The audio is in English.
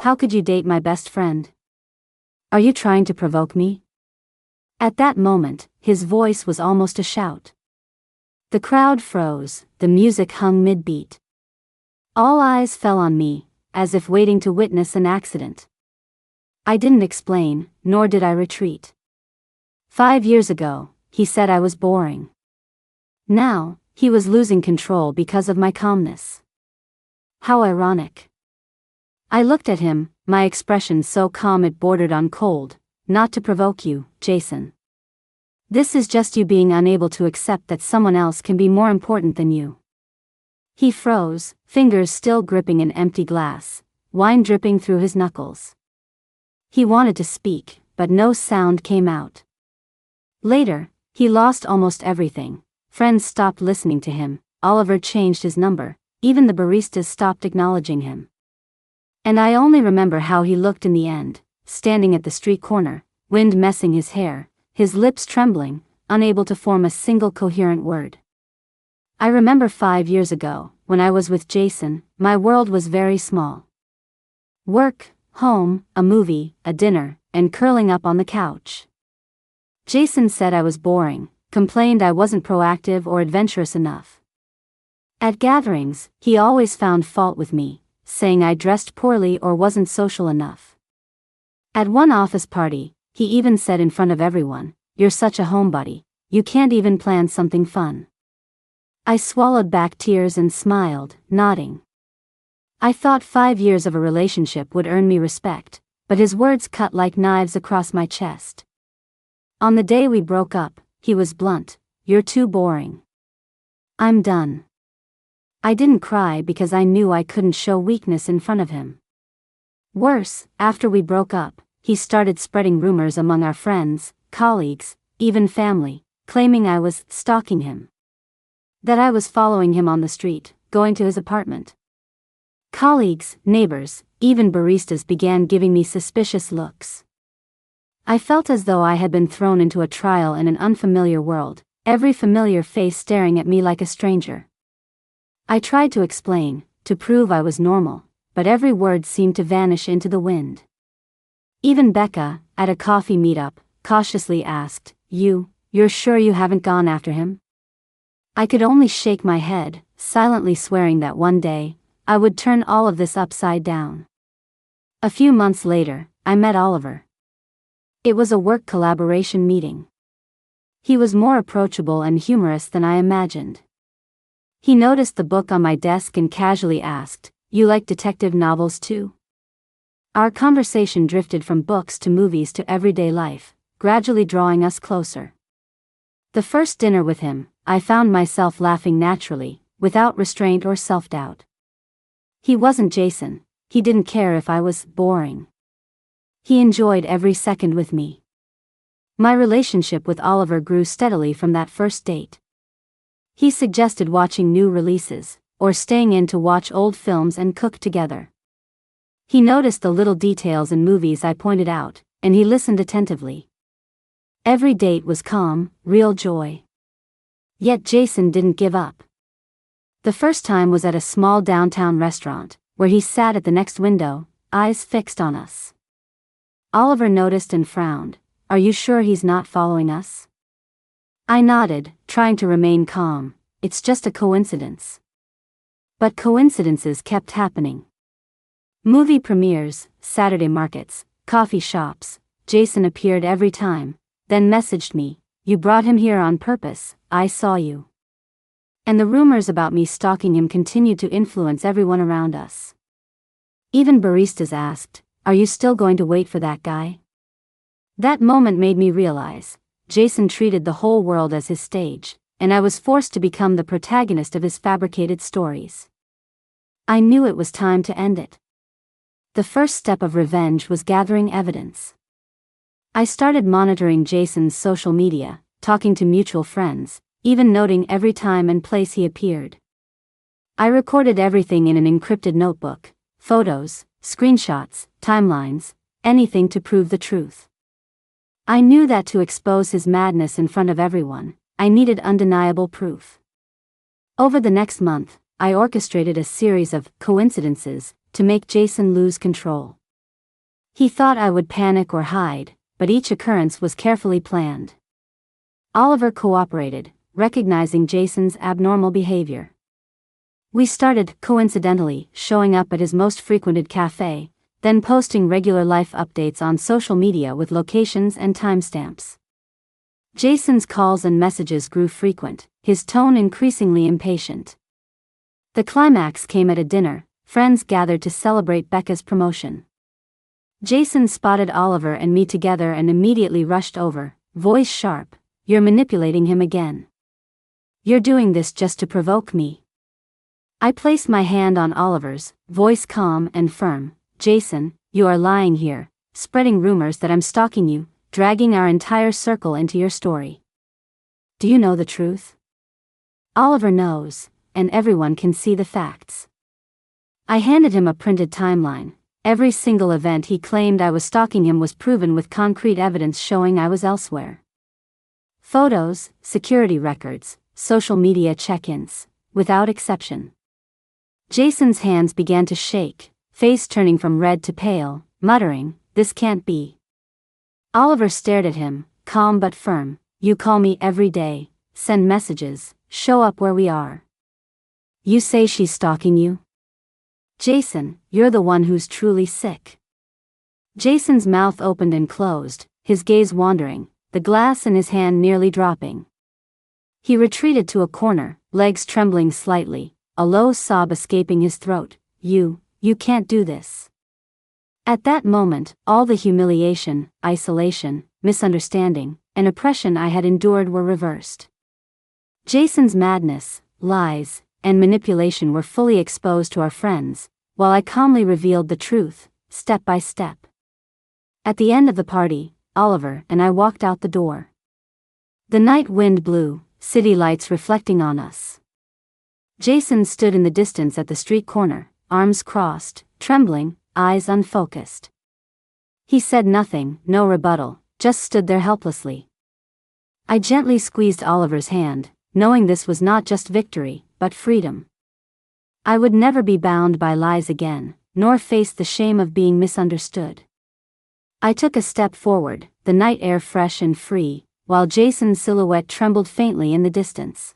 How could you date my best friend? Are you trying to provoke me? At that moment, his voice was almost a shout. The crowd froze, the music hung mid-beat. All eyes fell on me, as if waiting to witness an accident. I didn't explain, nor did I retreat. 5 years ago, he said I was boring. Now, he was losing control because of my calmness. How ironic. I looked at him, my expression so calm it bordered on cold. Not to provoke you, Jason. This is just you being unable to accept that someone else can be more important than you. He froze, fingers still gripping an empty glass, wine dripping through his knuckles. He wanted to speak, but no sound came out. Later, he lost almost everything. Friends stopped listening to him, Oliver changed his number, even the baristas stopped acknowledging him. And I only remember how he looked in the end, standing at the street corner, wind messing his hair, his lips trembling, unable to form a single coherent word. I remember 5 years ago, when I was with Jason, my world was very small. Work, home, a movie, a dinner, and curling up on the couch. Jason said I was boring, complained I wasn't proactive or adventurous enough. At gatherings, he always found fault with me, saying I dressed poorly or wasn't social enough. At one office party, he even said in front of everyone, "You're such a homebody, you can't even plan something fun." I swallowed back tears and smiled, nodding. I thought 5 years of a relationship would earn me respect, but his words cut like knives across my chest. On the day we broke up, he was blunt, "You're too boring. I'm done." I didn't cry because I knew I couldn't show weakness in front of him. Worse, after we broke up, he started spreading rumors among our friends, colleagues, even family, claiming I was stalking him. That I was following him on the street, going to his apartment. Colleagues, neighbors, even baristas began giving me suspicious looks. I felt as though I had been thrown into a trial in an unfamiliar world, every familiar face staring at me like a stranger. I tried to explain, to prove I was normal, but every word seemed to vanish into the wind. Even Becca, at a coffee meetup, cautiously asked, You're sure you haven't gone after him?" I could only shake my head, silently swearing that one day, I would turn all of this upside down. A few months later, I met Oliver. It was a work collaboration meeting. He was more approachable and humorous than I imagined. He noticed the book on my desk and casually asked, "You like detective novels too?" Our conversation drifted from books to movies to everyday life, gradually drawing us closer. The first dinner with him, I found myself laughing naturally, without restraint or self-doubt. He wasn't Jason, he didn't care if I was boring. He enjoyed every second with me. My relationship with Oliver grew steadily from that first date. He suggested watching new releases, or staying in to watch old films and cook together. He noticed the little details in movies I pointed out, and he listened attentively. Every date was calm, real joy. Yet Jason didn't give up. The first time was at a small downtown restaurant, where he sat at the next window, eyes fixed on us. Oliver noticed and frowned. "Are you sure he's not following us?" I nodded, trying to remain calm. "It's just a coincidence." But coincidences kept happening. Movie premieres, Saturday markets, coffee shops, Jason appeared every time, then messaged me, "You brought him here on purpose, I saw you." And the rumors about me stalking him continued to influence everyone around us. Even baristas asked, "Are you still going to wait for that guy?" That moment made me realize, Jason treated the whole world as his stage, and I was forced to become the protagonist of his fabricated stories. I knew it was time to end it. The first step of revenge was gathering evidence. I started monitoring Jason's social media, talking to mutual friends, even noting every time and place he appeared. I recorded everything in an encrypted notebook, photos, screenshots, timelines, anything to prove the truth. I knew that to expose his madness in front of everyone, I needed undeniable proof. Over the next month, I orchestrated a series of coincidences to make Jason lose control. He thought I would panic or hide, but each occurrence was carefully planned. Oliver cooperated, recognizing Jason's abnormal behavior. We started, coincidentally, showing up at his most frequented cafe, then posting regular life updates on social media with locations and timestamps. Jason's calls and messages grew frequent, his tone increasingly impatient. The climax came at a dinner. Friends gathered to celebrate Becca's promotion. Jason spotted Oliver and me together and immediately rushed over, voice sharp. "You're manipulating him again. You're doing this just to provoke me." I placed my hand on Oliver's, voice calm and firm. "Jason, you are lying here, spreading rumors that I'm stalking you, dragging our entire circle into your story. Do you know the truth?" Oliver knows, and everyone can see the facts. I handed him a printed timeline. Every single event he claimed I was stalking him was proven with concrete evidence showing I was elsewhere. Photos, security records, social media check-ins, without exception. Jason's hands began to shake, face turning from red to pale, muttering, "This can't be." Oliver stared at him, calm but firm. "You call me every day, send messages, show up where we are. You say she's stalking you? Jason, you're the one who's truly sick." Jason's mouth opened and closed, his gaze wandering, the glass in his hand nearly dropping. He retreated to a corner, legs trembling slightly, a low sob escaping his throat. You can't do this." At that moment, all the humiliation, isolation, misunderstanding, and oppression I had endured were reversed. Jason's madness, lies, and manipulation were fully exposed to our friends, while I calmly revealed the truth, step by step. At the end of the party, Oliver and I walked out the door. The night wind blew, city lights reflecting on us. Jason stood in the distance at the street corner, arms crossed, trembling, eyes unfocused. He said nothing, no rebuttal, just stood there helplessly. I gently squeezed Oliver's hand, knowing this was not just victory, but freedom. I would never be bound by lies again, nor face the shame of being misunderstood. I took a step forward, the night air fresh and free, while Jason's silhouette trembled faintly in the distance.